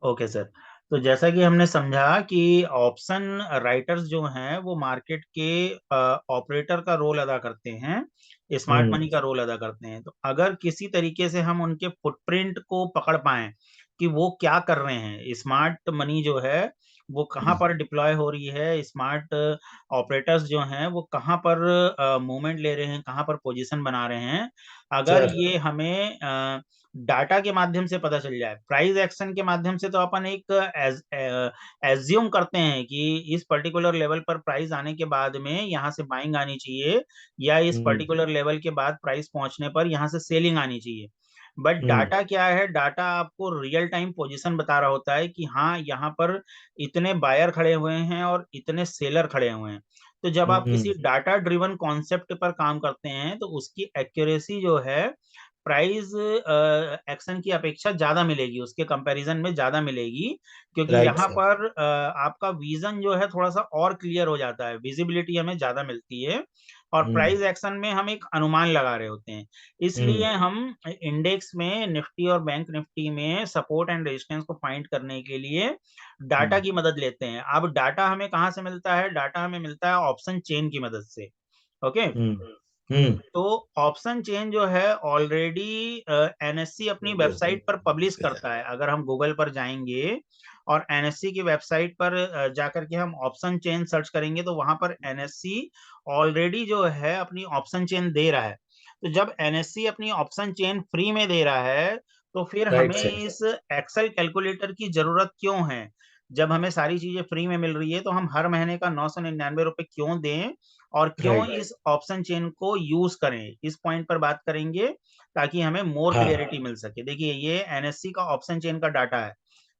Okay sir. तो जैसा कि हमने समझा कि ऑप्शन राइटर्स जो हैं वो मार्केट के ऑपरेटर का रोल अदा करते हैं, स्मार्ट हम्म। मनी का रोल अदा करते हैं। तो अगर किसी तरीके से हम उनके फुटप्रिंट को पकड़ पाएं कि वो क्या कर रहे हैं, स्मार्ट मनी जो है वो कहाँ पर डिप्लॉय हो रही है, स्मार्ट ऑपरेटर्स जो हैं वो कहाँ पर मूवमेंट ले रहे हैं, कहाँ पर पोजीशन बना रहे हैं, अगर सर। ये हमें डाटा के माध्यम से पता चल जाए। प्राइस एक्शन के माध्यम से तो अपन एक एज्यूम करते हैं कि इस पर्टिकुलर लेवल पर प्राइस आने के बाद में यहाँ से बाइंग आनी चाहिए, या इस हम्म। पर्टिकुलर लेवल के बाद प्राइस पहुंचने पर यहाँ से सेलिंग आनी चाहिए। But hmm. डाटा क्या है, डाटा आपको रियल टाइम पोजीशन बता रहा होता है कि हाँ यहाँ पर इतने बायर खड़े हुए हैं और इतने सेलर खड़े हुए हैं। तो जब आप हम्म। किसी डाटा ड्रिवन कॉन्सेप्ट पर काम करते हैं तो उसकी एक्यूरेसी जो है प्राइस एक्शन की अपेक्षा ज्यादा मिलेगी, उसके कंपैरिजन में ज्यादा मिलेगी, क्योंकि राइट यहाँ सर। पर आपका विजन जो है थोड़ा सा और क्लियर हो जाता है, विजिबिलिटी हमें ज्यादा मिलती है, और हम्म। प्राइस एक्शन में हम एक अनुमान लगा रहे होते हैं। इसलिए हम्म। हम इंडेक्स में, निफ्टी और बैंक निफ्टी में सपोर्ट एंड रेजिस्टेंस को फाइंड करने के लिए डाटा हम्म। की मदद लेते हैं। अब डाटा हमें कहाँ से मिलता है? डाटा हमें मिलता है ऑप्शन चेन की मदद से। ओके। हम्म। हम्म। तो ऑप्शन चेन जो है ऑलरेडी एनएससी अपनी वेबसाइट पर पब्लिश करता है। अगर हम गूगल पर जाएंगे और एनएससी की वेबसाइट पर जाकर के हम ऑप्शन चेन सर्च करेंगे तो वहां पर एनएससी ऑलरेडी जो है अपनी ऑप्शन चेन दे रहा है। तो जब एनएससी अपनी ऑप्शन चेन फ्री में दे रहा है तो फिर राइट हमें सर। इस एक्सेल कैलकुलेटर की जरूरत क्यों है? जब हमें सारी चीजें फ्री में मिल रही है तो हम हर महीने का 999 रुपए क्यों दें, और क्यों राइट। इस ऑप्शन चेन को यूज करें, इस पॉइंट पर बात करेंगे ताकि हमें मोर हाँ। क्लियरिटी मिल सके। देखिए ये एनएससी का ऑप्शन चेन का डाटा है।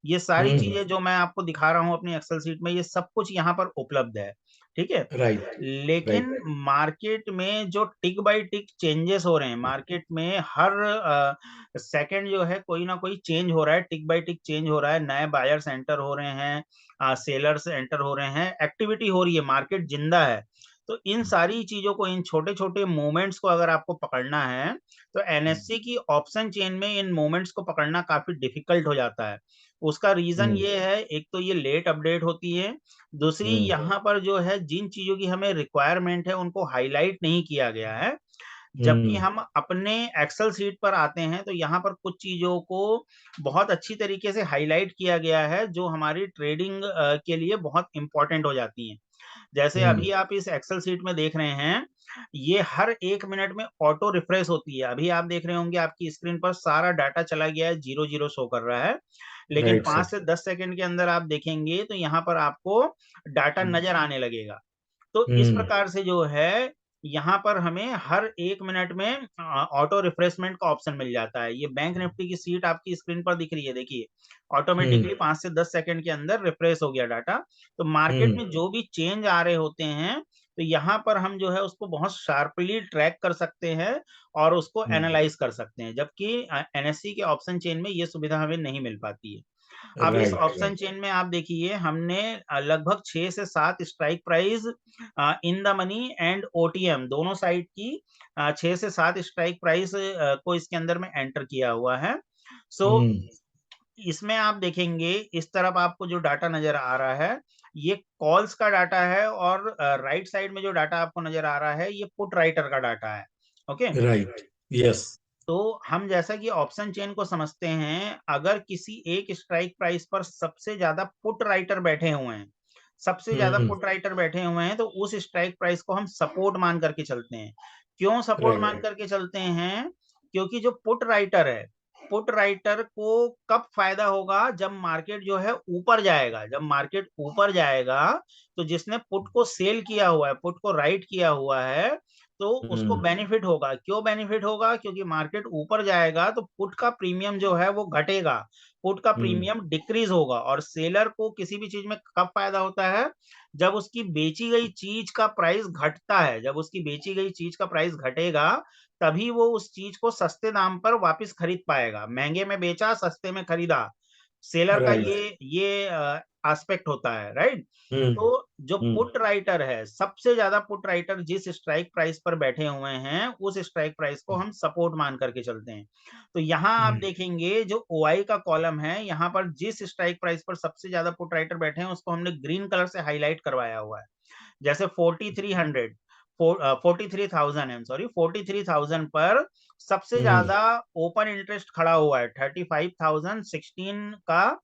ये सारी हम्म। चीजें जो मैं आपको दिखा रहा हूं अपनी एक्सेल सीट में, ये सब कुछ यहाँ पर उपलब्ध है। ठीक है। राइट। लेकिन राइट। मार्केट में जो टिक बाय टिक चेंजेस हो रहे हैं, मार्केट में हर सेकंड जो है कोई ना कोई चेंज हो रहा है, टिक बाय टिक चेंज हो रहा है, नए बायर्स एंटर हो रहे हैं, सेलर्स एंटर हो रहे हैं, एक्टिविटी हो रही है, मार्केट जिंदा है। तो इन सारी चीजों को, इन छोटे छोटे मूवमेंट्स को अगर आपको पकड़ना है तो एनएससी की ऑप्शन चेन में इन मूवमेंट्स को पकड़ना काफी डिफिकल्ट हो जाता है। उसका रीजन हम्म। ये है, एक तो ये लेट अपडेट होती है, दूसरी हम्म। यहाँ पर जो है जिन चीजों की हमें रिक्वायरमेंट है उनको हाईलाइट नहीं किया गया है। जबकि हम्म। हम अपने एक्सेल सीट पर आते हैं तो यहाँ पर कुछ चीजों को बहुत अच्छी तरीके से हाईलाइट किया गया है जो हमारी ट्रेडिंग के लिए बहुत इंपॉर्टेंट हो जाती हैं। जैसे हम्म। अभी आप इस एक्सेल सीट में देख रहे हैं, ये हर 1 मिनट में ऑटो रिफ्रेश होती है। अभी आप देख रहे होंगे आपकी स्क्रीन पर सारा डाटा चला गया है, 0 0 शो कर रहा है, लेकिन राइट पांच सर। से दस सेकंड के अंदर आप देखेंगे तो यहाँ पर आपको डाटा नजर आने लगेगा। तो इस हम्म। प्रकार से जो है यहाँ पर हमें हर 1 मिनट में ऑटो रिफ्रेशमेंट का ऑप्शन मिल जाता है। ये बैंक निफ्टी की सीट आपकी स्क्रीन पर दिख रही है, देखिए हम्म। ऑटोमेटिकली 5 से 10 सेकंड के अंदर रिफ्रेश हो गया डाटा। तो मार्केट हम्म। में जो भी चेंज आ रहे होते हैं तो यहाँ पर हम जो है उसको बहुत शार्पली ट्रैक कर सकते हैं और उसको हम्म। एनालाइज कर सकते हैं, जबकि एनएससी के ऑप्शन चेन में ये सुविधा हमें नहीं मिल पाती है। अब इस राइट। ऑप्शन चेन में आप देखिए हमने लगभग 6 से 7 strike price in the money and OTM दोनों साइड की 6 से 7 स्ट्राइक प्राइस को इसके अंदर में एंटर किया हुआ है। सो हम्म। इसमें आप देखेंगे इस तरफ आपको जो डाटा नजर आ रहा है ये कॉल्स का डाटा है, और राइट साइड में जो डाटा आपको नजर आ रहा है ये पुट राइटर का डाटा है। ओके। राइट। यस। तो हम जैसा कि ऑप्शन चेन को समझते हैं, अगर किसी एक स्ट्राइक प्राइस पर सबसे ज्यादा पुट राइटर बैठे हुए हैं, सबसे ज्यादा हम्म। पुट राइटर बैठे हुए हैं, तो उस स्ट्राइक प्राइस को हम सपोर्ट मान करके चलते हैं। क्यों सपोर्ट मान राइट। करके चलते हैं? क्योंकि जो पुट राइटर है, पुट राइटर को कब फायदा होगा? जब मार्केट जो है ऊपर जाएगा। जब मार्केट ऊपर जाएगा तो जिसने पुट को सेल किया हुआ है, पुट को राइट किया हुआ है, तो उसको हम्म। बेनिफिट होगा। क्यों बेनिफिट होगा? क्योंकि मार्केट ऊपर जाएगा तो पुट का प्रीमियम जो है वो घटेगा, पुट का हम्म। प्रीमियम डिक्रीज होगा। और सेलर को किसी भी चीज में कब फायदा होता है? जब उसकी बेची गई चीज का प्राइस घटता है। जब उसकी बेची गई चीज का प्राइस घटेगा तभी वो उस चीज को सस्ते दाम पर वापस खरीद पाएगा। महंगे में बेचा, सस्ते में खरीदा, सेलर का राइट। ये एस्पेक्ट होता है, राइट। हम्म। तो जो हम्म। पुट राइटर है, सबसे ज्यादा पुट राइटर जिस स्ट्राइक प्राइस पर बैठे हुए हैं, उस स्ट्राइक प्राइस को हम सपोर्ट मान करके चलते हैं। तो यहाँ आप हम्म। देखेंगे जो ओआई का कॉलम है, यहाँ पर जिस स्ट्राइक प्राइस पर सबसे ज्यादा पुट राइटर बैठे हैं उसको हमने ग्रीन कलर से हाईलाइट करवाया हुआ है। जैसे 4300 43,000 है, सॉरी 43,000 पर सबसे हम्म। ज्यादा ओपन इंटरेस्ट खड़ा हुआ है। 35,016 का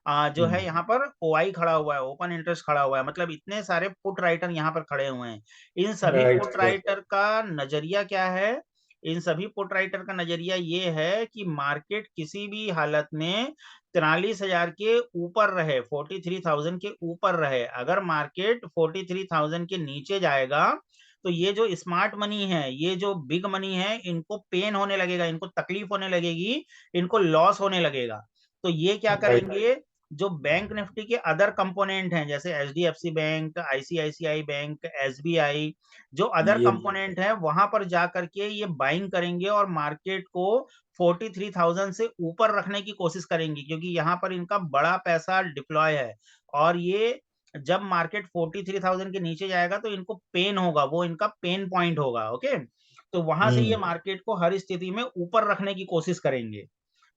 जो है हम्म। यहाँ पर ओआई खड़ा हुआ है, ओपन इंटरेस्ट खड़ा हुआ है। मतलब इतने सारे पुट राइटर यहाँ पर खड़े हुए हैं। इन सभी राइट पुट सर। राइटर का नजरिया क्या है? इन सभी पुट राइटर का नजरिया ये है कि मार्केट किसी भी हालत में 43,000 के ऊपर रहे, 43,000 के ऊपर रहे। अगर मार्केट 43,000 के नीचे जाएगा तो ये जो स्मार्ट मनी है, ये जो बिग मनी है, इनको पेन होने लगेगा, इनको तकलीफ होने लगेगी, इनको लॉस होने लगेगा। तो ये क्या राइट। करेंगे, जो बैंक निफ्टी के अदर कंपोनेंट हैं जैसे HDFC bank, ICICI bank, SBI, जो अदर ये कंपोनेंट है वहां पर जा करके ये बाइंग करेंगे और मार्केट को 43,000 से ऊपर रखने की कोशिश करेंगी, क्योंकि यहाँ पर इनका बड़ा पैसा डिप्लॉय है। और ये जब मार्केट 43,000 के नीचे जाएगा तो इनको पेन होगा, वो इनका पेन पॉइंट होगा। ओके, तो वहां से ये हम्म। मार्केट को हर स्थिति में ऊपर रखने की कोशिश करेंगे।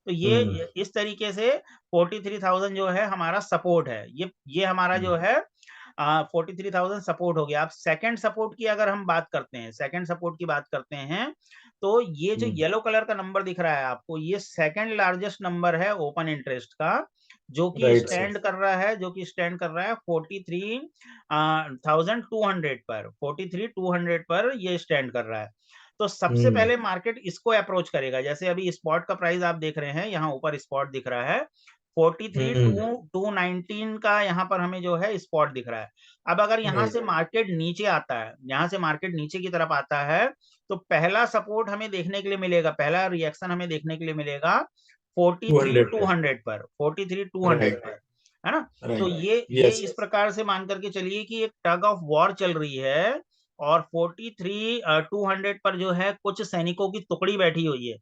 तो ये हम्म। इस तरीके से 43,000 जो है हमारा सपोर्ट है। ये हमारा जो है 43,000 सपोर्ट हो गया। अब सेकंड सपोर्ट की अगर हम बात करते हैं, सेकंड सपोर्ट की बात करते हैं, तो ये जो हम्म। येलो कलर का नंबर दिख रहा है आपको, ये सेकंड लार्जेस्ट नंबर है ओपन इंटरेस्ट का, जो कि राइट सर। स्टैंड कर रहा है, 43,200 पर, 43,200 पर ये स्टैंड कर रहा है। तो सबसे हम्म। पहले मार्केट इसको अप्रोच करेगा। जैसे अभी स्पॉट का प्राइस आप देख रहे हैं, यहाँ ऊपर स्पॉट दिख रहा है, हम्म। 43,219 का यहाँ पर हमें जो है स्पॉट दिख रहा है। अब अगर यहाँ राइट। से मार्केट नीचे आता है, यहाँ से मार्केट नीचे की तरफ आता है, तो पहला सपोर्ट हमें देखने के लिए मिलेगा, पहला रिएक्शन हमें देखने के लिए मिलेगा 200 पे। 43,200 पर, 43,200 राइट। पर, है ना। तो राइट। ये यस। इस प्रकार से मान करके चलिए कि एक टग ऑफ वॉर चल रही है, और 43,200 पर जो है कुछ सैनिकों की टुकड़ी बैठी हुई है।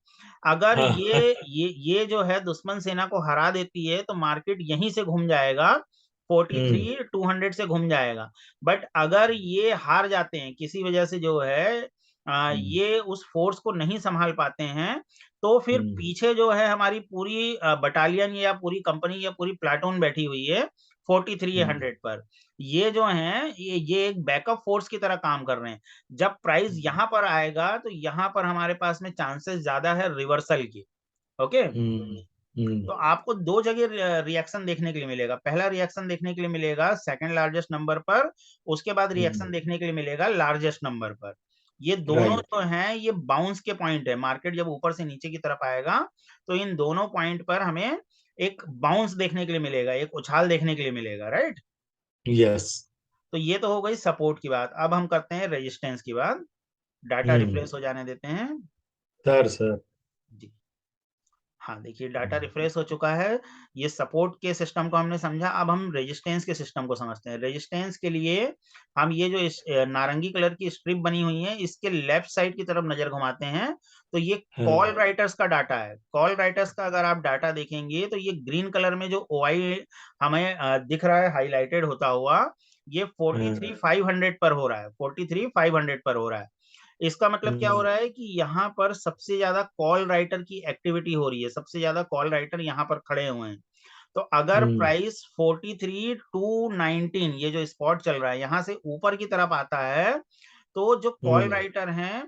अगर हाँ। ये जो है दुश्मन सेना को हरा देती है तो मार्केट यहीं से घूम जाएगा, हम्म। 43,200 से घूम जाएगा। बट अगर ये हार जाते हैं किसी वजह से, जो है हम्म। ये उस फोर्स को नहीं संभाल पाते हैं, तो फिर हम्म। पीछे जो है हमारी पूरी बटालियन या पूरी कंपनी या पूरी प्लाटून बैठी हुई है हम्म। 4300 पर। ये जो हैं, ये एक बैकअप फोर्स की तरह काम कर रहे हैं। जब प्राइस यहाँ पर आएगा तो यहाँ पर हमारे पास में चांसेस ज्यादा है रिवर्सल की। ओके, हम्म। तो आपको दो जगह रिएक्शन देखने के लिए मिलेगा। पहला रिएक्शन देखने के लिए मिलेगा सेकंड लार्जेस्ट नंबर पर, उसके बाद रिएक्शन देखने के लिए मिलेगा लार्जेस्ट नंबर पर। ये दोनों राइट। जो हैं ये बाउंस के पॉइंट है। मार्केट जब ऊपर से नीचे की तरफ आएगा तो इन दोनों पॉइंट पर हमें एक बाउंस देखने के लिए मिलेगा, एक उछाल देखने के लिए मिलेगा, राइट। यस। तो ये तो हो गई सपोर्ट की बात। अब हम करते हैं रेजिस्टेंस की बात। डाटा हम्म। रिफ्रेश हो जाने देते हैं सर। जी। हाँ, देखिए डाटा रिफ्रेश हो चुका है। ये सपोर्ट के सिस्टम को हमने समझा। अब हम रेजिस्टेंस के सिस्टम को समझते हैं। रेजिस्टेंस के लिए हम ये जो इस नारंगी कलर की स्ट्रिप बनी हुई है, इसके लेफ्ट साइड की तरफ नजर घुमाते हैं तो ये कॉल हाँ। राइटर्स का डाटा है। कॉल राइटर्स का अगर आप डाटा देखेंगे तो ये ग्रीन कलर में जो ओआई हमें दिख रहा है हाईलाइटेड होता हुआ, ये हाँ। 43,500 पर हो रहा है, 43,500 पर हो रहा है। इसका मतलब क्या हो हम्म। रहा है कि यहाँ पर सबसे ज्यादा कॉल राइटर की एक्टिविटी हो रही है, सबसे ज्यादा कॉल राइटर यहाँ पर खड़े हुए हैं। तो अगर हम्म। प्राइस 43,219 ये जो स्पॉट चल रहा है यहाँ से ऊपर की तरफ आता है, तो जो कॉल हम्म। राइटर हैं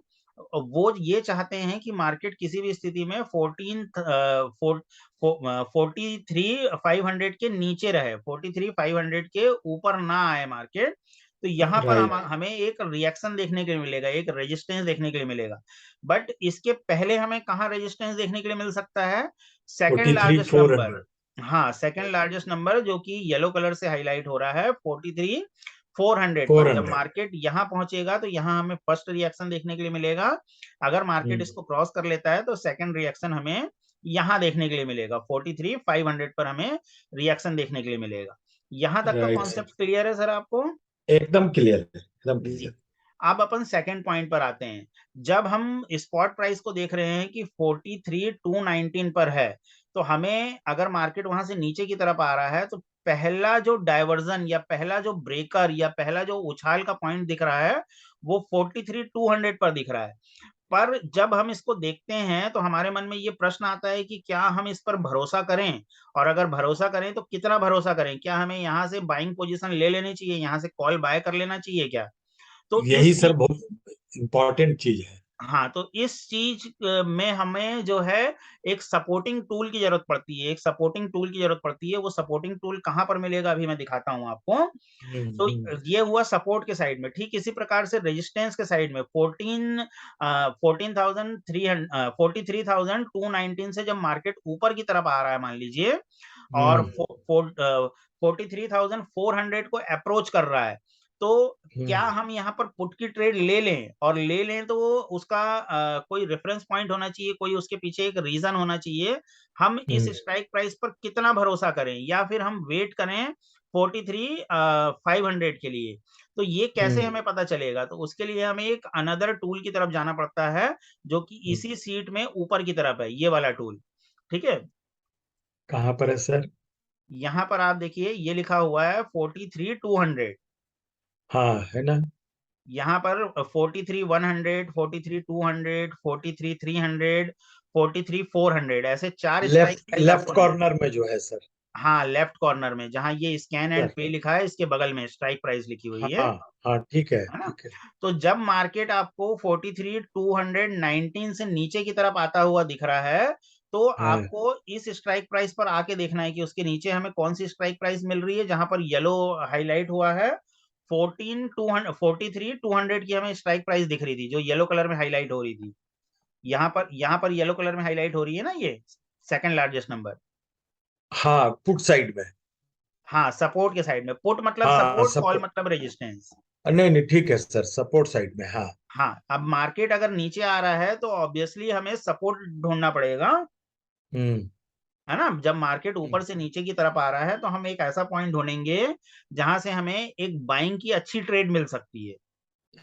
वो ये चाहते हैं कि मार्केट किसी भी स्थिति में 43,500 के नीचे रहे, 43,500 के ऊपर ना आए मार्केट। तो यहाँ पर राइट। हमें एक रिएक्शन देखने के लिए मिलेगा, एक रेजिस्टेंस देखने के लिए मिलेगा। बट इसके पहले हमें कहाँ रेजिस्टेंस देखने के लिए मिल सकता है? Second 43 largest number. 400। हाँ, सेकंड लार्जेस्ट नंबर जो कि येलो कलर से हाईलाइट हो रहा है 43,400 पर। जब 400। मार्केट यहाँ पहुंचेगा तो यहाँ हमें फर्स्ट रिएक्शन देखने के लिए मिलेगा। अगर मार्केट हम्म। इसको क्रॉस कर लेता है तो सेकंड रिएक्शन हमें यहाँ देखने के लिए मिलेगा, 43,500 पर हमें रिएक्शन देखने के लिए मिलेगा। यहाँ तक का राइट सर। कॉन्सेप्ट क्लियर है सर आपको? एकदम क्लियर है, एकदम जी। क्लियर। अब अपन सेकंड पॉइंट पर आते हैं। जब हम स्पॉट प्राइस को देख रहे हैं कि 43,219 पर है, तो हमें अगर मार्केट वहां से नीचे की तरफ आ रहा है तो पहला जो डायवर्जन या पहला जो ब्रेकर या पहला जो उछाल का पॉइंट दिख रहा है वो 43,200 पर दिख रहा है। पर जब हम इसको देखते हैं तो हमारे मन में ये प्रश्न आता है कि क्या हम इस पर भरोसा करें, और अगर भरोसा करें तो कितना भरोसा करें, क्या हमें यहाँ से बाइंग पोजीशन ले लेनी चाहिए, यहाँ से कॉल बाय कर लेना चाहिए क्या? तो यही इस सर बहुत इम्पोर्टेंट चीज है। हाँ, तो इस चीज में हमें जो है एक सपोर्टिंग टूल की जरूरत पड़ती है, एक सपोर्टिंग टूल की जरूरत पड़ती है। वो सपोर्टिंग टूल कहाँ पर मिलेगा अभी मैं दिखाता हूँ आपको। तो हम्म। ये हुआ सपोर्ट के साइड में। ठीक इसी प्रकार से रेजिस्टेंस के साइड में 43,219 से जब मार्केट ऊपर की तरफ आ रहा है मान लीजिए, और हम्म। 43,400 को अप्रोच कर रहा है, तो क्या हम्म। हम यहाँ पर पुट की ट्रेड ले लें? और ले लें तो उसका कोई रेफरेंस पॉइंट होना चाहिए, कोई उसके पीछे एक रीजन होना चाहिए। हम इस हम्म। स्ट्राइक प्राइस पर कितना भरोसा करें, या फिर हम वेट करें 43,500 के लिए? तो ये कैसे हम्म। हमें पता चलेगा? तो उसके लिए हमें एक अनदर टूल की तरफ जाना पड़ता है, जो कि इसी सीट में ऊपर की तरफ है, ये वाला टूल। ठीक है, कहाँ पर है सर? यहाँ पर आप देखिए ये लिखा हुआ है 43,200। हाँ, है ना? यहाँ पर 43,100, 43,200, 43,300, 43,400, ऐसे चार स्ट्राइक लेफ्ट प्राइस लेफ्ट आपको नहीं। कॉर्नर में जो है सर। हाँ, लेफ्ट कॉर्नर में जहां ये स्कैन एंड सर। पे लिखा है, इसके बगल में स्ट्राइक प्राइस लिखी हुई हाँ। हाँ, ठीक है, है ना? ठीक है। तो जब मार्केट आपको 43,219 से नीचे की तरफ आता हुआ दिख रहा है, तो हाँ। आपको इस स्ट्राइक प्राइस पर आके देखना है कि उसके नीचे हमें कौन सी स्ट्राइक प्राइस मिल रही है, जहां पर येलो हाईलाइट हुआ है। 43,200 की हमें स्ट्राइक प्राइस दिख रही थी, जो येलो कलर में हाईलाइट हो रही थी। यहाँ पर येलो कलर में हाईलाइट हो रही है ना, ये सेकंड लार्जेस्ट नंबर। हाँ, पुट साइड में। हाँ, सपोर्ट के साइड में। पुट मतलब हाँ, सपोर्ट, कॉल सपोर्ट। मतलब रेजिस्टेंस। नहीं नहीं, ठीक है सर, सपोर्ट साइड में, हाँ। हाँ, अब मार्केट अगर नीचे आ रहा है तो ऑब्वियसली हमें सपोर्ट ढूंढना पड़ेगा, हम्म। है ना? जब मार्केट ऊपर से नीचे की तरफ आ रहा है तो हम एक ऐसा पॉइंट ढूंढेंगे जहां से हमें एक बाइंग की अच्छी ट्रेड मिल सकती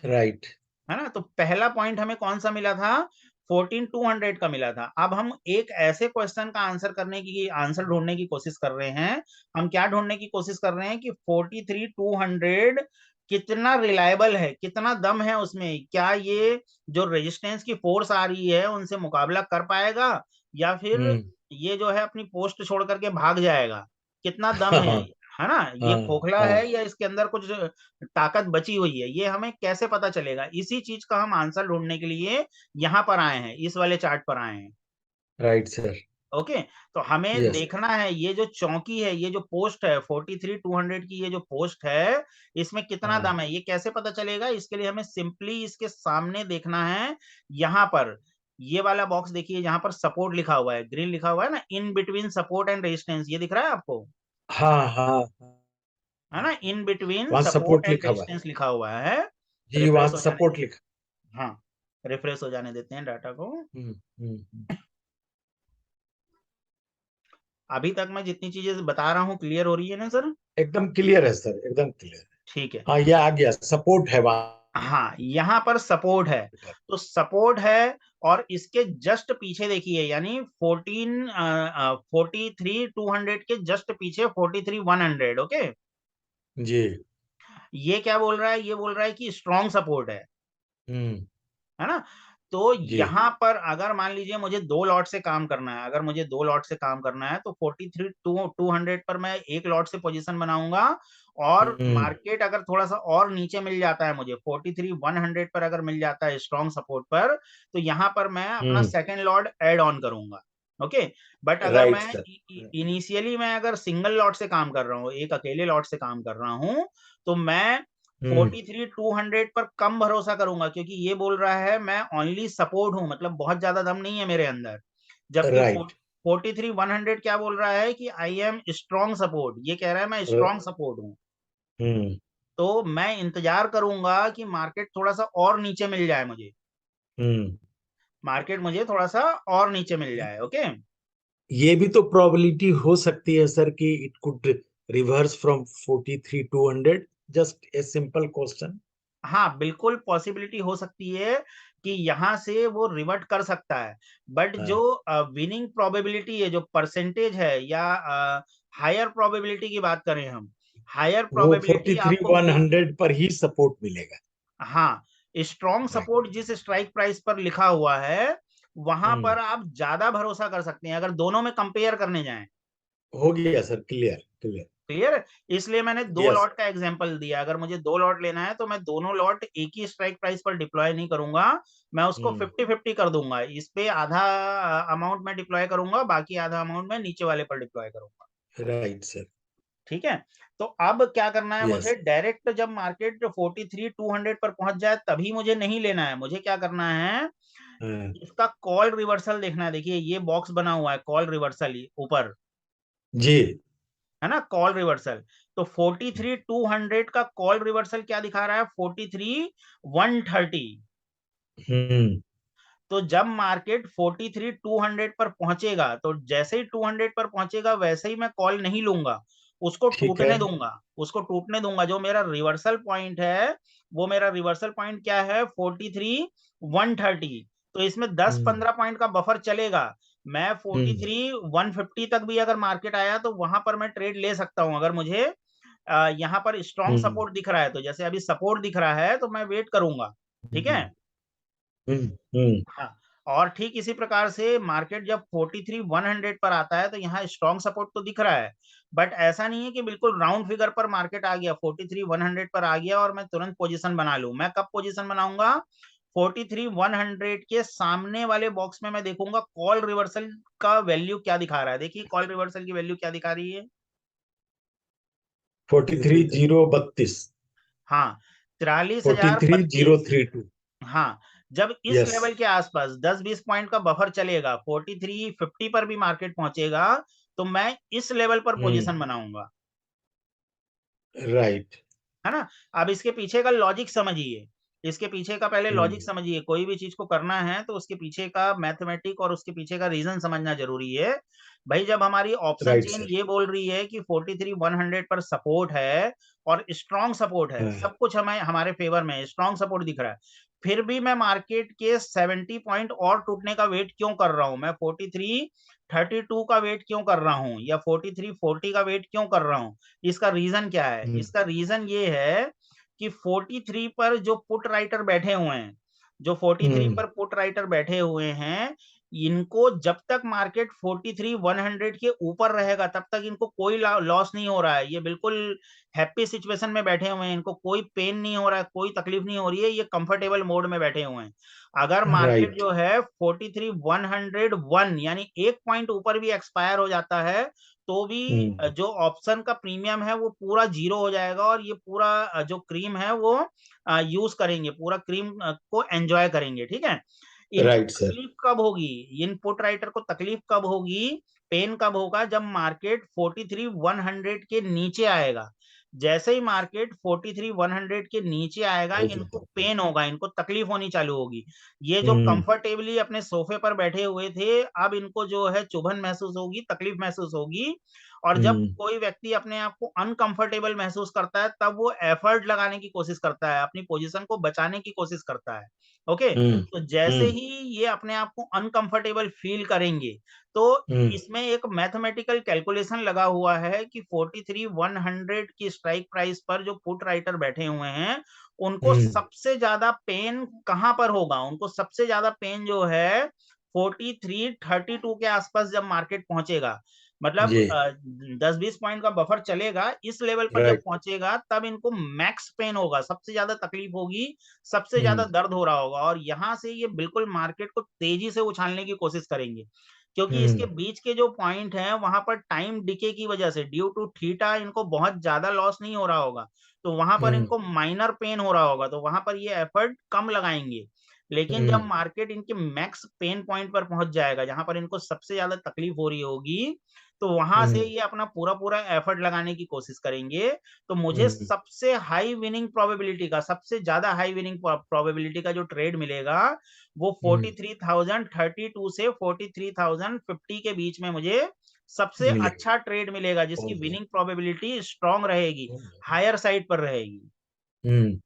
राइट। है ना? तो पहला पॉइंट हमें कौन सा मिला था? 14,200 का मिला था। अब हम एक ऐसे क्वेश्चन का आंसर ढूंढने की कोशिश कर रहे हैं। हम क्या ढूंढने की कोशिश कर रहे हैं कि 43,200 कितना रिलायबल है, कितना दम है उसमें, क्या ये जो रेजिस्टेंस की फोर्स आ रही है उनसे मुकाबला कर पाएगा, या फिर हम्म। ये जो है अपनी पोस्ट छोड़ करके भाग जाएगा? कितना दम हाँ। है ना? ये हाँ। खोखला हाँ। है या इसके अंदर कुछ ताकत बची हुई है, ये हमें कैसे पता चलेगा? इसी चीज का हम आंसर ढूंढने के लिए यहाँ पर आए हैं, इस वाले चार्ट पर आए हैं। Right sir. ओके, तो हमें यस। देखना है ये जो चौकी है, ये जो पोस्ट है 43,200 की, ये जो पोस्ट है, इसमें कितना हाँ। दम है, ये कैसे पता चलेगा? इसके लिए हमें सिंपली इसके सामने देखना है। यहाँ पर ये वाला बॉक्स देखिए, यहाँ पर सपोर्ट लिखा हुआ है, ग्रीन लिखा हुआ है ना, in between support and resistance, ये दिख रहा है आपको? हाँ। हाँ। है ना? इन बिटवीन वहाँ सपोर्ट सपोर्ट एंड लिखा हुआ है। रेजिस्टेंस लिखा हुआ है। जी, वहाँ रिफ्रेश हो जाने, सपोर्ट लिखा। हाँ, रिफ्रेश हो जाने देते हैं डाटा को। हम्म। अभी तक मैं जितनी चीजें बता रहा हूँ क्लियर हो रही है ना सर? एकदम क्लियर है सर, एकदम क्लियर है। ठीक है। हाँ, ये आ गया, सपोर्ट है वहाँ हाँ, यहाँ पर सपोर्ट है। पर। तो सपोर्ट है, और इसके जस्ट पीछे देखिए, यानी 43,200 के जस्ट पीछे 43,100। ओके, जी। ये क्या बोल रहा है? ये बोल रहा है कि स्ट्रॉन्ग सपोर्ट हम्म। है ना? तो जी। यहाँ पर अगर मान लीजिए मुझे दो लॉट से काम करना है, अगर मुझे दो लॉट से काम करना है, तो 43,200 पर मैं एक लॉट से पोजीशन बनाऊंगा। और हम्म। मार्केट अगर थोड़ा सा और नीचे मिल जाता है मुझे, 43,100 पर अगर मिल जाता है स्ट्रॉन्ग सपोर्ट पर, तो यहाँ पर मैं अपना हम्म। सेकेंड लॉट एड ऑन करूंगा। ओके, बट अगर राइट मैं सर। इनिशियली मैं अगर सिंगल लॉट से काम कर रहा हूँ, एक अकेले लॉट से काम कर रहा हूँ, तो मैं हम्म। 43,200 पर कम भरोसा करूंगा, क्योंकि ये बोल रहा है मैं ओनली सपोर्ट हूं, मतलब बहुत ज्यादा दम नहीं है मेरे अंदर। जबकि राइट। 43,100 क्या बोल रहा है कि आई एम स्ट्रॉन्ग सपोर्ट, ये कह रहा है मैं स्ट्रॉन्ग सपोर्ट हूं। हम्म। तो मैं इंतजार करूंगा कि मार्केट थोड़ा सा और नीचे मिल जाए मुझे, हम्म। मार्केट मुझे थोड़ा सा और नीचे मिल जाए। ओके, ये भी तो प्रोबेबिलिटी हो सकती है सर कि it could reverse from 43,200। Just a simple question. हाँ, बिल्कुल पॉसिबिलिटी हो सकती है कि यहाँ से वो रिवर्ट कर सकता है, बट जो हाँ, विनिंग प्रोबेबिलिटी है, जो परसेंटेज है या हायर प्रोबेबिलिटी की बात करें हम, हायर वो प्रोबेबिलिटी 43 आपको वो 100 पर ही सपोर्ट मिलेगा। हाँ, स्ट्रॉन्ग राइट। सपोर्ट जिस स्ट्राइक प्राइस पर लिखा हुआ है, वहां हम्म। पर आप ज्यादा भरोसा कर सकते हैं अगर दोनों में कंपेयर करने जाएं। हो गया सर, क्लियर क्लियर। क्लियर है? इसलिए मैंने दो यस। लॉट का एग्जांपल दिया। अगर मुझे दो लॉट लेना है तो मैं दोनों लॉट एक ही स्ट्राइक प्राइस पर डिप्लॉय नहीं करूंगा, मैं उसको हम्म। 50-50 कर दूंगा। इस पे आधा अमाउंट में डिप्लॉय करूंगा, बाकी आधा अमाउंट में नीचे वाले पर डिप्लॉय करूंगा। Right sir. ठीक है? तो अब क्या करना है यस। मुझे, डायरेक्ट जब मार्केट 43-200 पर पहुंच जाए तभी मुझे नहीं लेना है। मुझे क्या करना है, हाँ। इसका कॉल रिवर्सल देखना है। देखिए ये बॉक्स बना हुआ है कॉल रिवर्सल ऊपर, जी। है ना, कॉल रिवर्सल। तो 43-200 का कॉल रिवर्सल क्या दिखा रहा है, 43-130। हम्म। तो जब मार्केट 43-200 पर पहुंचेगा, तो जैसे ही 200 पर पहुंचेगा वैसे ही मैं कॉल नहीं लूंगा, उसको ठीक है। टूटने दूंगा। उसको टूटने दूंगा। जो मेरा रिवर्सल पॉइंट है, वो मेरा रिवर्सल पॉइंट क्या है, 43-130। तो इसमें दस हम्म। पंद्रह पॉइंट का बफर चलेगा। मैं फोर्टी हम्म। थ्री 150 तक भी अगर मार्केट आया तो वहां पर मैं ट्रेड ले सकता हूं, अगर मुझे यहाँ पर स्ट्रॉन्ग हम्म। सपोर्ट दिख रहा है। तो जैसे अभी सपोर्ट दिख रहा है तो मैं वेट करूंगा। ठीक है? हम्म। हम्म। हम्म। हाँ। और ठीक इसी प्रकार से मार्केट जब 43-100 पर आता है तो यहाँ स्ट्रॉन्ग सपोर्ट तो दिख रहा है, बट ऐसा नहीं है कि बिल्कुल राउंड फिगर पर मार्केट आ गया, 43-100 पर आ गया और मैं तुरंत पोजीशन बना लूं। मैं कब पोजीशन बनाऊंगा, 43-100 के सामने वाले बॉक्स में मैं देखूंगा कॉल रिवर्सल का वैल्यू क्या दिखा रहा है। देखिए कॉल रिवर्सल की वैल्यू क्या दिखा रही है। 43,032। हाँ, तिरालीस फोर्टी हजार थ्री जीरो बत्तीस थ्री टू हाँ, जब इस यस। लेवल के आसपास 10-20 पॉइंट का बफर चलेगा, 43-50 पर भी मार्केट पहुंचेगा, तो मैं इस लेवल पर हम्म। पोजीशन बनाऊंगा। राइट। है ना? अब इसके पीछे का लॉजिक समझिए। इसके पीछे का पहले लॉजिक हम्म। समझिए। कोई भी चीज को करना है तो उसके पीछे का मैथमेटिक और उसके पीछे का रीजन समझना जरूरी है। भाई जब हमारी ऑप्शन राइट चेन सर। ये बोल रही है कि 43-100 पर सपोर्ट है और स्ट्रॉन्ग सपोर्ट है, हाँ। सब कुछ हमें हमारे फेवर में स्ट्रॉन्ग सपोर्ट दिख रहा है, फिर भी मैं मार्केट के 70 पॉइंट और टूटने का वेट क्यों कर रहा हूं, मैं 43-32 का वेट क्यों कर रहा हूं या 43-40 का वेट क्यों कर रहा हूं, इसका रीजन क्या है? हम्म। इसका रीजन ये है कि 43 पर जो पुट राइटर बैठे हुए हैं, जो 43 हम्म। पर पुट राइटर बैठे हुए हैं, इनको जब तक मार्केट 43-100 के ऊपर रहेगा तब तक इनको कोई लॉस नहीं हो रहा है। ये बिल्कुल हैप्पी सिचुएशन में बैठे हुए हैं, इनको कोई पेन नहीं हो रहा है, कोई तकलीफ नहीं हो रही है, ये कंफर्टेबल मोड में बैठे हुए हैं। अगर मार्केट राइट। जो है 43-101 यानी एक पॉइंट ऊपर भी एक्सपायर हो जाता है, तो भी हम्म। जो ऑप्शन का प्रीमियम है वो पूरा जीरो हो जाएगा और ये पूरा जो क्रीम है वो यूज करेंगे, पूरा क्रीम को एंजॉय करेंगे। ठीक है? इनको राइट सर। तकलीफ कब होगी, इन पुट राइटर को तकलीफ कब होगी, पेन कब होगा, जब मार्केट 43-100 के नीचे आएगा। जैसे ही मार्केट 43-100 के नीचे आएगा हो इनको जाता है। पेन होगा, इनको तकलीफ होनी चालू होगी। ये जो हम्म। कंफर्टेबली अपने सोफे पर बैठे हुए थे, अब इनको जो है चुभन महसूस होगी, तकलीफ महसूस होगी। और जब हम्म। कोई व्यक्ति अपने आप को अनकंफर्टेबल महसूस करता है तब वो एफर्ट लगाने की कोशिश करता है, अपनी पोजीशन को बचाने की कोशिश करता है। ओके? हम्म। तो जैसे हम्म। ही ये अपने आप को अनकंफर्टेबल फील करेंगे, तो हम्म। इसमें एक मैथमेटिकल कैलकुलेशन लगा हुआ है कि 43-100 की स्ट्राइक प्राइस पर जो पुट राइटर बैठे हुए हैं, उनको हम्म। सबसे ज्यादा पेन कहां पर होगा, उनको सबसे ज्यादा पेन जो है 43-32 के आसपास जब मार्केट पहुंचेगा, मतलब जी। 10-20 पॉइंट का बफर चलेगा, इस लेवल पर जब राइट। पहुंचेगा तब इनको मैक्स पेन होगा, सबसे ज्यादा तकलीफ होगी, सबसे ज्यादा हम्म। दर्द हो रहा होगा और यहां से ये बिल्कुल मार्केट को तेजी से उछालने की कोशिश करेंगे। क्योंकि इसके हम्म। बीच के जो पॉइंट हैं वहां पर टाइम डिके की वजह से ड्यू टू थीटा इनको बहुत ज्यादा लॉस नहीं हो रहा होगा, तो वहां पर हम्म। इनको माइनर पेन हो रहा होगा, तो वहां पर ये एफर्ट कम लगाएंगे। लेकिन जब हम्म। मार्केट इनके मैक्स पेन पॉइंट पर पहुंच जाएगा, जहां पर इनको सबसे ज्यादा तकलीफ हो रही होगी, तो वहां से हम्म। ये अपना पूरा पूरा एफर्ट लगाने की कोशिश करेंगे। तो मुझे हम्म। सबसे हाई विनिंग प्रोबेबिलिटी का, सबसे ज्यादा हाई विनिंग प्रोबेबिलिटी का जो ट्रेड मिलेगा, वो हम्म। 43,032 से 43,050 के बीच में मुझे सबसे मिलेगा। अच्छा ट्रेड मिलेगा, जिसकी ओके। विनिंग प्रोबेबिलिटी स्ट्रांग रहेगी, हायर साइड पर रहेगी। हम्म।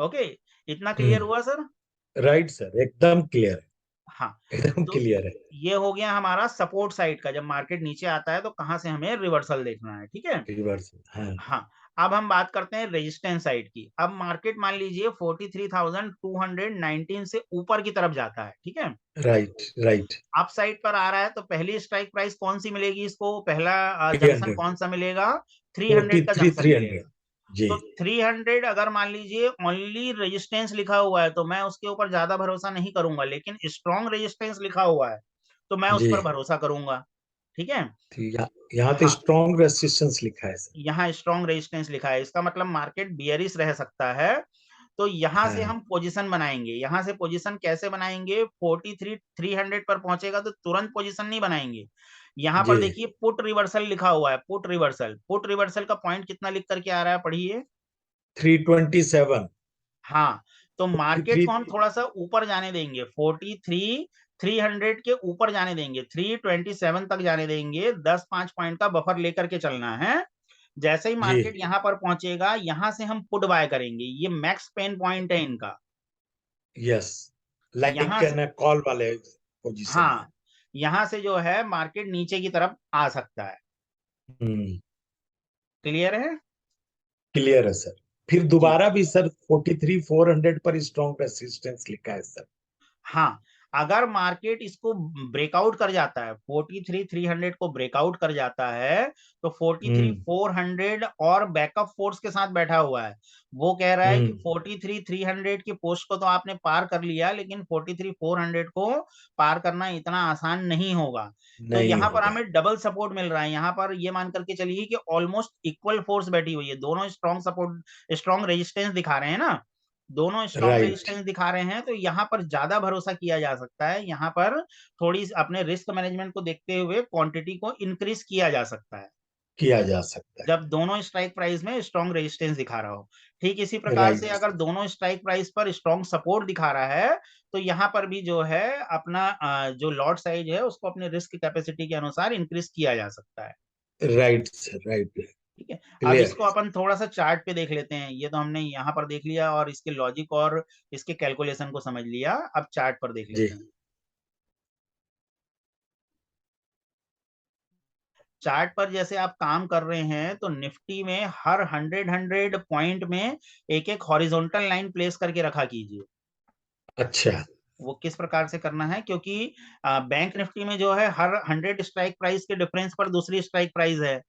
ओके, इतना क्लियर हुआ सर? राइट सर, एकदम क्लियर हाँ, है, एकदम तो क्लियर है। ये हो गया हमारा सपोर्ट साइड का, जब मार्केट नीचे आता है तो कहाँ से हमें रिवर्सल देखना है, ठीक है। रिवर्स, हाँ। हाँ, अब हम बात करते हैं रेजिस्टेंस साइड की। अब मार्केट मान लीजिए 43,219 से ऊपर की तरफ जाता है, ठीक है। Right right. अप साइड पर आ रहा है तो पहली स्ट्राइक प्राइस कौन सी मिलेगी इसको? पहला थ्री जंक्शन हंड्रेड कौन सा मिलेगा? 300 का 43 जंक्शन 300। मिलेगा। जी। तो 300 अगर मान लीजिए ओनली रेजिस्टेंस लिखा हुआ है तो मैं उसके ऊपर ज्यादा भरोसा नहीं करूंगा, लेकिन स्ट्रॉन्ग रेजिस्टेंस लिखा हुआ है तो मैं उस जी। पर भरोसा करूंगा, ठीक है। तो यहाँ तो हाँ, स्ट्रॉन्ग रेसिस्टेंस लिखा है सर। यहाँ स्ट्रॉन्ग रेजिस्टेंस लिखा है, इसका मतलब मार्केट बियरिश रह सकता है। तो यहाँ से हाँ। हम पोजीशन बनाएंगे। यहाँ से पोजीशन कैसे बनाएंगे? 43 300 पर पहुंचेगा तो तुरंत पोजीशन नहीं बनाएंगे। यहाँ जी। पर देखिए पुट रिवर्सल लिखा हुआ है, पुट रिवर्सल। पुट रिवर्सल का पॉइंट कितना लिख करके आ रहा है, पढ़िए। 327। हाँ, तो मार्केट 43। को हम थोड़ा सा ऊपर जाने देंगे, 43 300 के ऊपर जाने देंगे, 327 तक जाने देंगे। 10-5 पॉइंट का बफर लेकर के चलना है। जैसे ही जी। मार्केट यहाँ पर पहुंचेगा, यहाँ से हम पुट बाय करेंगे। ये मैक्स पेन पॉइंट है इनका। यस। लाइक यहाँ से, एन कॉल वाले पोजीशन में। हाँ, यहाँ से जो है मार्केट नीचे की तरफ आ सकता है। हम्म। क्लियर है? क्लियर है सर। फिर जी, दोबारा भी सर 43 400 पर स्ट्रॉन्ग रेसिस्टेंस लिखा है सर। हाँ, अगर मार्केट इसको ब्रेकआउट कर जाता है, 43 300 को ब्रेकआउट कर जाता है, तो 43 400 और बैकअप फोर्स के साथ बैठा हुआ है। वो कह रहा है कि हम्म। 43 300 की पोस्ट को तो आपने पार कर लिया, लेकिन 43 400 को पार करना इतना आसान नहीं होगा। तो नहीं यहाँ पर होगा। हमें डबल सपोर्ट मिल रहा है। यहाँ पर ये मान करके चलिए कि ऑलमोस्ट इक्वल फोर्स बैठी हुई है, दोनों स्ट्रॉन्ग सपोर्ट, स्ट्रॉन्ग रेजिस्टेंस दिखा रहे हैं ना, दोनों स्ट्रॉन्ग राइट। रेजिस्टेंस दिखा रहे हैं। तो यहाँ पर ज्यादा भरोसा किया जा सकता है। यहाँ पर थोड़ी अपने रिस्क मैनेजमेंट को देखते हुए क्वांटिटी को इंक्रीज किया जा सकता है, किया जा सकता जब दोनों स्ट्राइक प्राइस में स्ट्रॉन्ग रेजिस्टेंस दिखा रहा हो। ठीक इसी है। प्रकार से राइट। अगर दोनों स्ट्राइक प्राइस पर स्ट्रॉन्ग सपोर्ट दिखा रहा है, तो यहाँ पर भी जो है अपना जो लॉट साइज है उसको अपने रिस्क कैपेसिटी के अनुसार इंक्रीज किया जा सकता है। Right sir, right. ठीक है, अब क्लियर इसको है। अपन थोड़ा सा चार्ट पे देख लेते हैं। ये तो हमने यहाँ पर देख लिया और इसके लॉजिक और इसके कैलकुलेशन को समझ लिया। अब चार्ट पर देख जी। लेते हैं। चार्ट पर जैसे आप काम कर रहे हैं तो निफ्टी में हर 100 पॉइंट में एक एक हॉरिजॉन्टल लाइन प्लेस करके रखा कीजिए। अच्छा। वो किस प्रकार से करना है, क्योंकि बैंक निफ्टी में जो है हर 100 स्ट्राइक प्राइस के डिफरेंस पर दूसरी स्ट्राइक प्राइस है,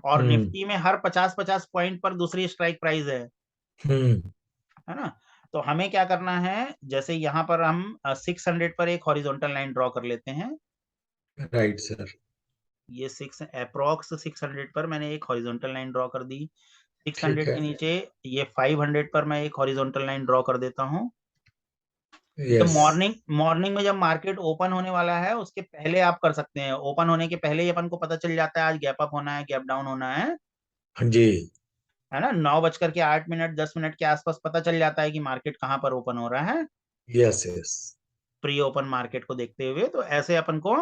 और हम्म। निफ्टी में हर 50-50 पॉइंट पर दूसरी स्ट्राइक प्राइस हम्म। है ना। तो हमें क्या करना है, जैसे यहाँ पर हम 600 पर एक हॉरिजॉन्टल लाइन ड्रॉ कर लेते हैं। Right sir. ये 6 पर मैंने एक हॉरिजॉन्टल लाइन ड्रॉ कर दी। ठीक 600 है। के नीचे ये 500 पर मैं एक हॉरिजॉन्टल लाइन ड्रॉ कर देता हूँ। ये यस। मॉर्निंग मॉर्निंग में जब मार्केट ओपन होने वाला है उसके पहले आप कर सकते हैं। ओपन होने के पहले ही अपन को पता चल जाता है आज गैप अप होना है, गैप डाउन होना हाँ जी। है ना। 9:08 10 मिनट के आसपास पता चल जाता है कि मार्केट कहाँ पर ओपन हो रहा है, yes yes. Pre open market को देखते हुए। तो ऐसे अपन को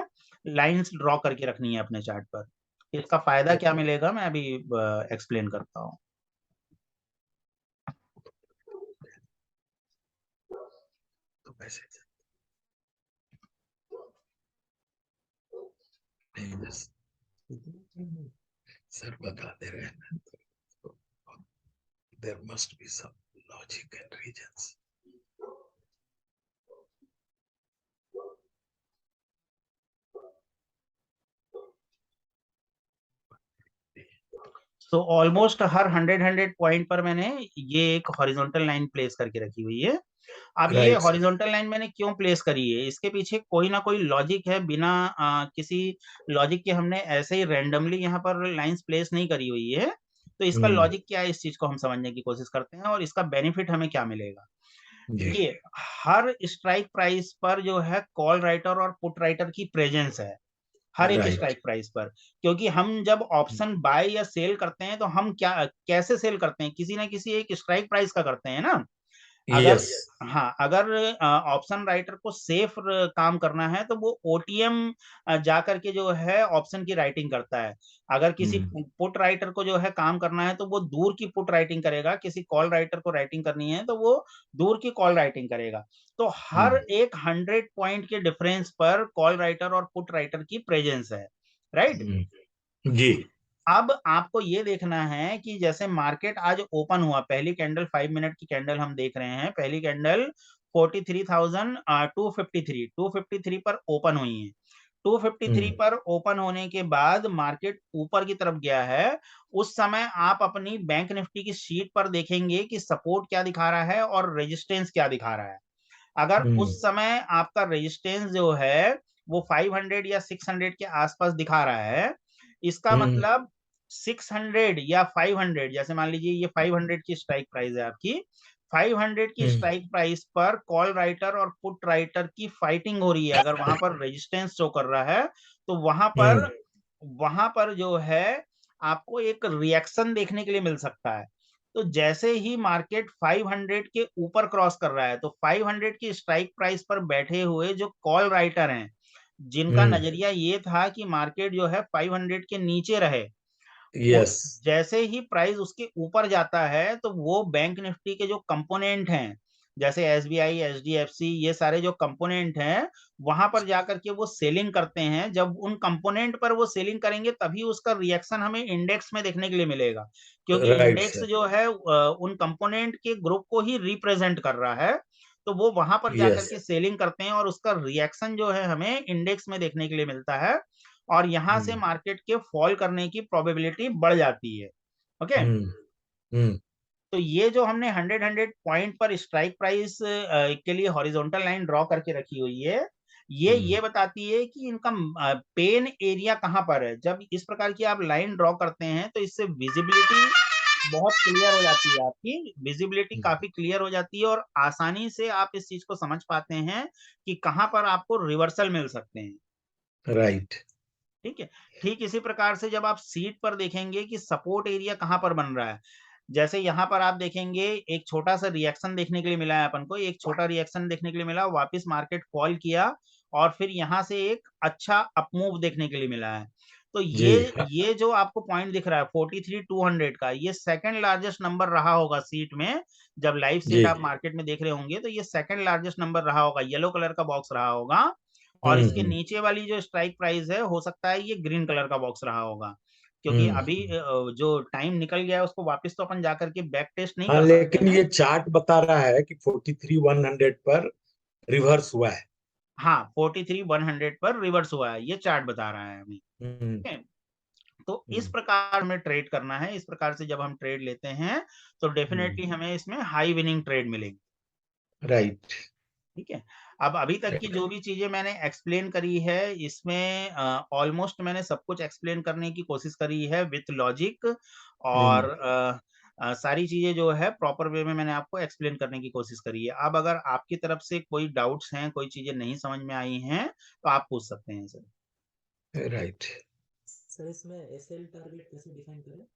लाइंस ड्रॉ करके रखनी है अपने चार्ट पर। इसका फायदा क्या मिलेगा मैं अभी एक्सप्लेन करता हूँ। तो मैसेज नहीं बस सर बता दे रहे हैं। There must be some logic and reasons. तो ऑलमोस्ट हर 100 पॉइंट पर मैंने ये एक हॉरिजॉन्टल लाइन प्लेस करके रखी हुई है। अब ये राइट सर। हॉरिजॉन्टल लाइन मैंने क्यों प्लेस करी है, इसके पीछे कोई ना कोई लॉजिक है। बिना किसी लॉजिक के हमने ऐसे ही रैंडमली यहाँ पर लाइंस प्लेस नहीं करी हुई है। तो इसका हम्म। लॉजिक क्या है, इस चीज को हम समझने की कोशिश करते हैं और इसका बेनिफिट हमें क्या मिलेगा। जी। देखिए, हर स्ट्राइक प्राइस पर जो है कॉल राइटर और पुट राइटर की प्रेजेंस है, हर एक राइट। स्ट्राइक प्राइस पर। क्योंकि हम जब ऑप्शन बाय या सेल करते हैं तो हम क्या कैसे सेल करते हैं, किसी ना किसी एक स्ट्राइक प्राइस का करते हैं ना। अगर यस। हाँ, अगर ऑप्शन राइटर को सेफ काम करना है तो वो ओटीएम जा करके जो है ऑप्शन की राइटिंग करता है। अगर किसी पुट राइटर को जो है काम करना है तो वो दूर की पुट राइटिंग करेगा, किसी कॉल राइटर को राइटिंग करनी है तो वो दूर की कॉल राइटिंग करेगा। तो हर एक 100 पॉइंट के डिफरेंस पर कॉल राइटर और पुट राइटर की प्रेजेंस है, राइट? जी। अब आपको ये देखना है कि जैसे मार्केट आज ओपन हुआ, पहली कैंडल 5 मिनट की कैंडल हम देख रहे हैं, पहली कैंडल 43,253 253 पर ओपन हुई है। 253 पर ओपन होने के बाद मार्केट ऊपर की तरफ गया है। उस समय आप अपनी बैंक निफ्टी की शीट पर देखेंगे कि सपोर्ट क्या दिखा रहा है और रेजिस्टेंस क्या दिखा रहा है। अगर उस समय आपका रेजिस्टेंस जो है वो 500 या 600 के आसपास दिखा रहा है, इसका मतलब 600 या 500, जैसे मान लीजिए ये 500 की स्ट्राइक प्राइस है आपकी, 500 की स्ट्राइक प्राइस पर कॉल राइटर और पुट राइटर की फाइटिंग हो रही है। अगर वहां पर रेजिस्टेंस शो कर रहा है तो वहां पर जो है आपको एक रिएक्शन देखने के लिए मिल सकता है। तो जैसे ही मार्केट 500 के ऊपर क्रॉस कर रहा है तो 500 की स्ट्राइक प्राइस पर बैठे हुए जो कॉल राइटर हैं, जिनका नजरिया ये था कि मार्केट जो है 500 के नीचे रहे, वो यस। जैसे ही प्राइस उसके ऊपर जाता है तो वो बैंक निफ्टी के जो कंपोनेंट हैं, जैसे एसबीआई, एचडीएफसी, ये सारे जो कंपोनेंट हैं, वहां पर जाकर के वो सेलिंग करते हैं। जब उन कंपोनेंट पर वो सेलिंग करेंगे तभी उसका रिएक्शन हमें इंडेक्स में देखने के लिए मिलेगा, क्योंकि राइट इंडेक्स सर। जो है उन कंपोनेंट के ग्रुप को ही रिप्रेजेंट कर रहा है। तो वो वहां पर जाकर यस। के सेलिंग करते हैं और उसका रिएक्शन जो है हमें इंडेक्स में देखने के लिए मिलता है, और यहां से मार्केट के फॉल करने की प्रोबेबिलिटी बढ़ जाती है। ओके। हम्म। तो ये जो हमने 100 पॉइंट पर स्ट्राइक प्राइस के लिए हॉरिजॉन्टल लाइन ड्रॉ करके रखी हुई है, ये बताती है कि इनका पेन एरिया कहां पर है। जब इस प्रकार की आप लाइन ड्रॉ करते हैं तो इससे विजिबिलिटी बहुत क्लियर हो जाती है, आपकी विजिबिलिटी काफी क्लियर हो जाती है और आसानी से आप इस चीज को समझ पाते हैं कि कहां पर आपको रिवर्सल मिल सकते हैं। राइट। ठीक है। ठीक इसी प्रकार से जब आप सीट पर देखेंगे कि सपोर्ट एरिया कहां पर बन रहा है, जैसे यहां पर आप देखेंगे एक छोटा सा रिएक्शन देखने के लिए मिला है अपन को, एक छोटा रिएक्शन देखने के लिए मिला, वापस मार्केट फॉल किया और फिर यहां से एक अच्छा अपमूव देखने के लिए मिला है। तो जी। ये जो आपको पॉइंट दिख रहा है 43,200 का, ये सेकंड लार्जेस्ट नंबर रहा होगा सीट में। जब लाइव जी। सीट आप मार्केट में देख रहे होंगे तो ये सेकंड लार्जेस्ट नंबर रहा होगा, येलो कलर का बॉक्स रहा होगा। और इसके हम्म। नीचे वाली जो स्ट्राइक प्राइस है हो सकता है ये ग्रीन कलर का बॉक्स रहा होगा, क्योंकि हम्म। अभी जो टाइम निकल गया है उसको वापस तो अपन जाकर के बैक टेस्ट नहीं हाँ, कर सकते लेकिन हैं। ये चार्ट बता रहा है कि 43,100 पर रिवर्स हुआ है। हाँ, 43,100 पर रिवर्स हुआ है, ये चार्ट बता रहा है हमें। हम्म। ठीक है? तो इस हम्म। प्रकार में ट्रेड करना है, इस प्रकार से जब हम ट्रेड लेते हैं तो डेफिनेटली हमें इसमें हाई विनिंग ट्रेड मिलेगी। राइट। ठीक है। अब अभी तक की जो भी चीजें मैंने एक्सप्लेन करी है इसमें ऑलमोस्ट मैंने सब कुछ एक्सप्लेन करने की कोशिश करी है विथ लॉजिक, और सारी चीजें जो है प्रॉपर वे में मैंने आपको एक्सप्लेन करने की कोशिश करी है। अब अगर आपकी तरफ से कोई डाउट्स हैं, कोई चीजें नहीं समझ में आई हैं तो आप पूछ सकते हैं सर। राइट। सर इसमें एसएल टारगेट कैसे डिफाइन करें?